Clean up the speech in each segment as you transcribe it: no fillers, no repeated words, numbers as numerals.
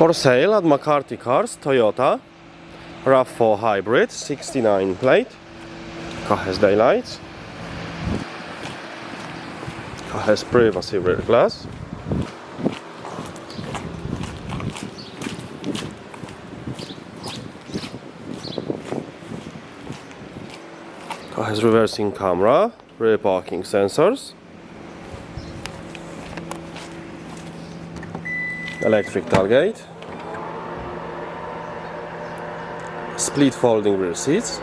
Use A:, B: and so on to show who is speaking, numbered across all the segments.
A: For sale at McCarthy Cars, Toyota RAV4 Hybrid, 69 plate. Car has daylights. Car has privacy rear glass. Car has reversing camera, rear parking sensors, electric tailgate, split folding rear seats,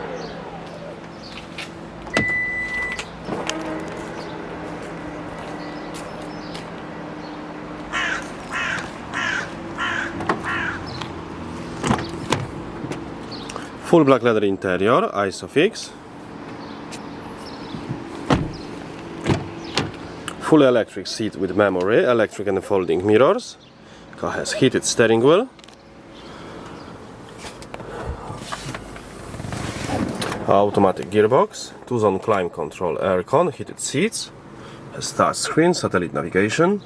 A: full black leather interior, ISOFIX, fully electric seat with memory, electric and folding mirrors. Car has heated steering wheel, automatic gearbox, 2-zone climate control, aircon, heated seats, has touch screen, satellite navigation,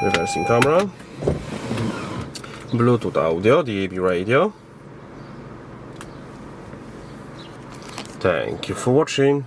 A: reversing camera, Bluetooth audio, DAB radio. Thank you for watching.